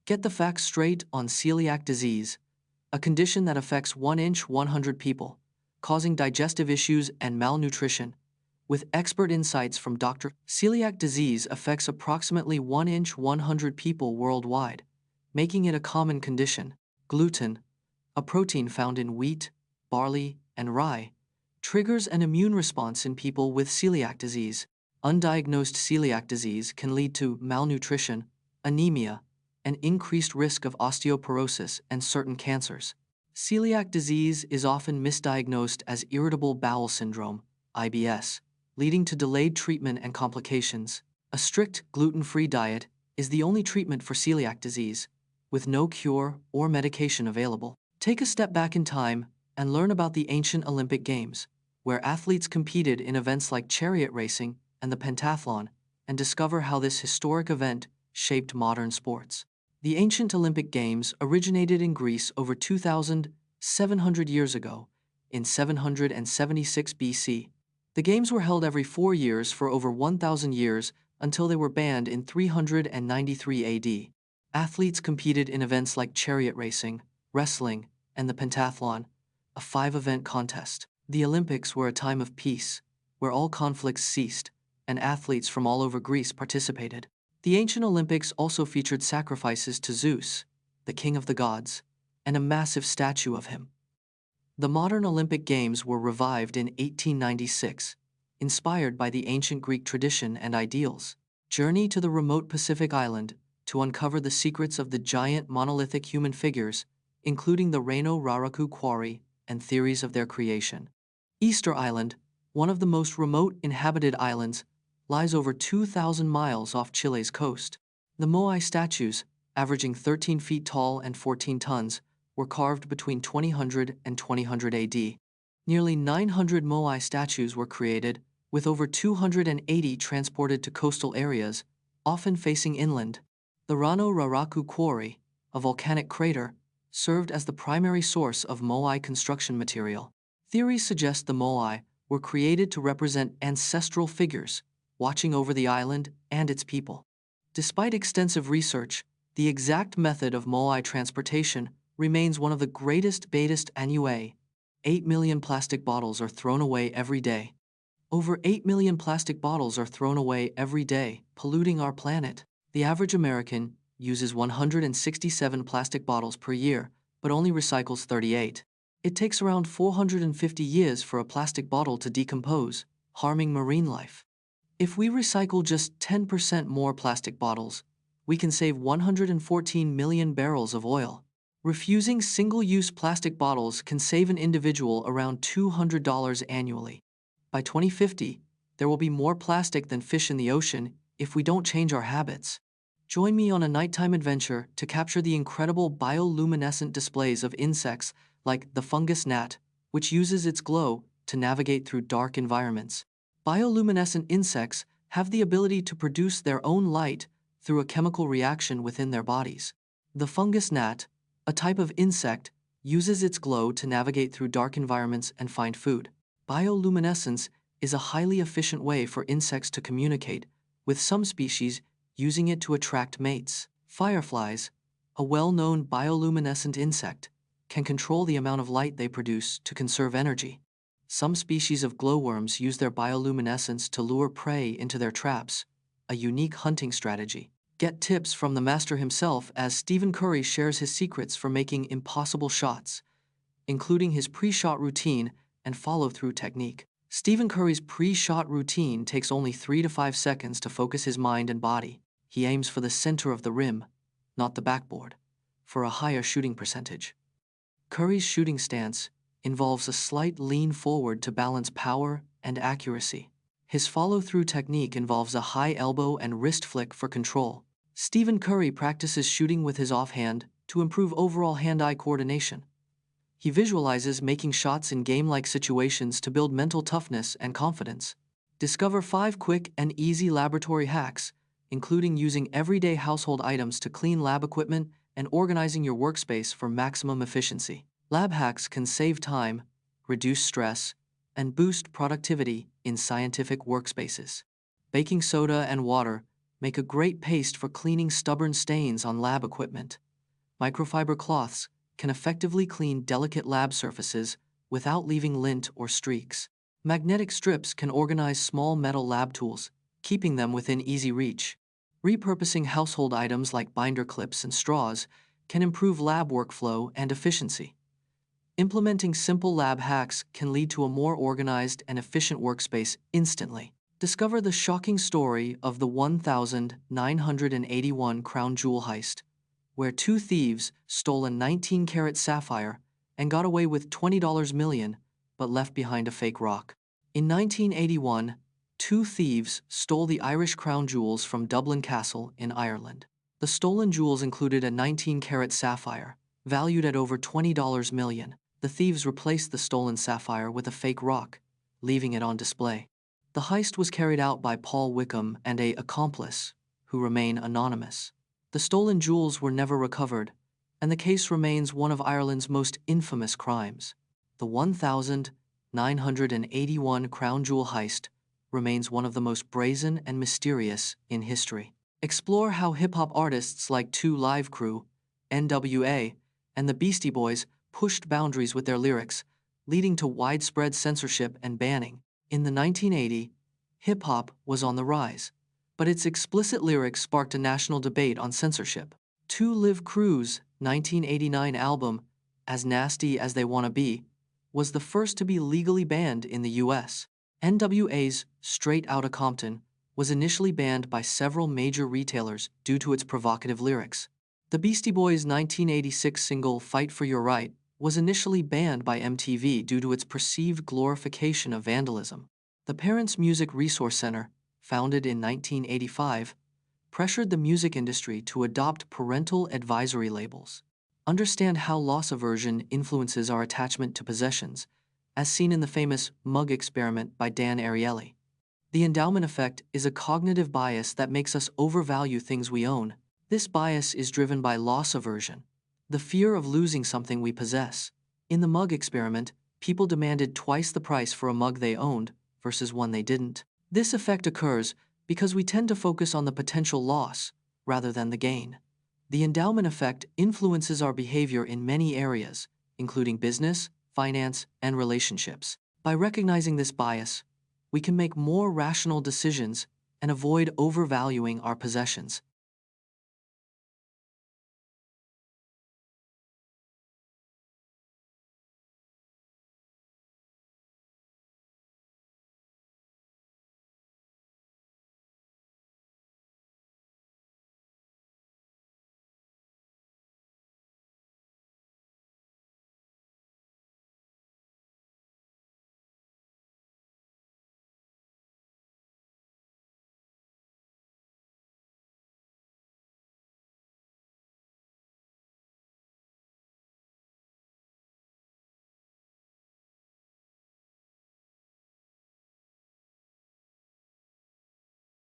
Get the facts straight on celiac disease, a condition that affects 1 in 100 people, causing digestive issues and malnutrition. With expert insights from Dr. Celiac disease affects approximately 1 in 100 people worldwide, making it a common condition. Gluten, a protein found in wheat, barley, and rye, triggers an immune response in people with celiac disease. Undiagnosed celiac disease can lead to malnutrition, anemia, and increased risk of osteoporosis and certain cancers. Celiac disease is often misdiagnosed as irritable bowel syndrome, IBS, leading to delayed treatment and complications. A strict gluten-free diet is the only treatment for celiac disease, with no cure or medication available. Take a step back in time and learn about the ancient Olympic Games, where athletes competed in events like chariot racing and the pentathlon, and discover how this historic event shaped modern sports. The ancient Olympic Games originated in Greece over 2,700 years ago, in 776 BC. The Games were held every 4 years for over 1,000 years until they were banned in 393 AD. Athletes competed in events like chariot racing, wrestling, and the pentathlon, a 5-event contest. The Olympics were a time of peace, where all conflicts ceased, and athletes from all over Greece participated. The ancient Olympics also featured sacrifices to Zeus, the king of the gods, and a massive statue of him. The modern Olympic Games were revived in 1896, inspired by the ancient Greek tradition and ideals. Journey to the remote Pacific island to uncover the secrets of the giant monolithic human figures, including the Rano Raraku quarry and theories of their creation. Easter Island, one of the most remote inhabited islands, lies over 2,000 miles off Chile's coast. The Moai statues, averaging 13 feet tall and 14 tons, were carved between 2000 and 2000 AD. Nearly 900 Moai statues were created, with over 280 transported to coastal areas, often facing inland. The Rano Raraku quarry, a volcanic crater, served as the primary source of Moai construction material. Theories suggest the Moai were created to represent ancestral figures, watching over the island and its people. Despite extensive research, the exact method of Moai transportation remains one of the greatest debates annually. 8 million plastic bottles are thrown away every day. Over 8 million plastic bottles are thrown away every day, polluting our planet. The average American uses 167 plastic bottles per year, but only recycles 38. It takes around 450 years for a plastic bottle to decompose, harming marine life. If we recycle just 10% more plastic bottles, we can save 114 million barrels of oil. Refusing single-use plastic bottles can save an individual around $200 annually. By 2050, there will be more plastic than fish in the ocean if we don't change our habits. Join me on a nighttime adventure to capture the incredible bioluminescent displays of insects like the fungus gnat, which uses its glow to navigate through dark environments. Bioluminescent insects have the ability to produce their own light through a chemical reaction within their bodies. The fungus gnat, a type of insect, uses its glow to navigate through dark environments and find food. Bioluminescence is a highly efficient way for insects to communicate, with some species using it to attract mates. Fireflies, a well-known bioluminescent insect, can control the amount of light they produce to conserve energy. Some species of glowworms use their bioluminescence to lure prey into their traps, a unique hunting strategy. Get tips from the master himself as Stephen Curry shares his secrets for making impossible shots, including his pre-shot routine and follow-through technique. Stephen Curry's pre-shot routine takes only 3 to 5 seconds to focus his mind and body. He aims for the center of the rim, not the backboard, for a higher shooting percentage. Curry's shooting stance involves a slight lean forward to balance power and accuracy. His follow-through technique involves a high elbow and wrist flick for control. Stephen Curry practices shooting with his offhand to improve overall hand-eye coordination. He visualizes making shots in game-like situations to build mental toughness and confidence. Discover 5 quick and easy laboratory hacks, including using everyday household items to clean lab equipment and organizing your workspace for maximum efficiency. Lab hacks can save time, reduce stress, and boost productivity in scientific workspaces. Baking soda and water make a great paste for cleaning stubborn stains on lab equipment. Microfiber cloths can effectively clean delicate lab surfaces without leaving lint or streaks. Magnetic strips can organize small metal lab tools, keeping them within easy reach. Repurposing household items like binder clips and straws can improve lab workflow and efficiency. Implementing simple lab hacks can lead to a more organized and efficient workspace instantly. Discover the shocking story of the 1981 crown jewel heist, where two thieves stole a 19-carat sapphire and got away with $20 million, but left behind a fake rock. In 1981, two thieves stole the Irish crown jewels from Dublin Castle in Ireland. The stolen jewels included a 19-carat sapphire, valued at over $20 million. The thieves replaced the stolen sapphire with a fake rock, leaving it on display. The heist was carried out by Paul Wickham and an accomplice, who remain anonymous. The stolen jewels were never recovered, and the case remains one of Ireland's most infamous crimes. The 1981 crown jewel heist remains one of the most brazen and mysterious in history. Explore how hip-hop artists like 2 Live Crew, NWA, and the Beastie Boys pushed boundaries with their lyrics, leading to widespread censorship and banning. In the 1980s, hip-hop was on the rise, but its explicit lyrics sparked a national debate on censorship. 2 Live Crew's 1989 album, As Nasty as They Wanna Be, was the first to be legally banned in the US. NWA's Straight Outta Compton was initially banned by several major retailers due to its provocative lyrics. The Beastie Boys' 1986 single Fight for Your Right was initially banned by MTV due to its perceived glorification of vandalism. The Parents Music Resource Center, founded in 1985, pressured the music industry to adopt parental advisory labels. Understand how loss aversion influences our attachment to possessions, as seen in the famous mug experiment by Dan Ariely. The endowment effect is a cognitive bias that makes us overvalue things we own. This bias is driven by loss aversion, the fear of losing something we possess. In the mug experiment, people demanded twice the price for a mug they owned versus one they didn't. This effect occurs because we tend to focus on the potential loss rather than the gain. The endowment effect influences our behavior in many areas, including business, finance, and relationships. By recognizing this bias, we can make more rational decisions and avoid overvaluing our possessions.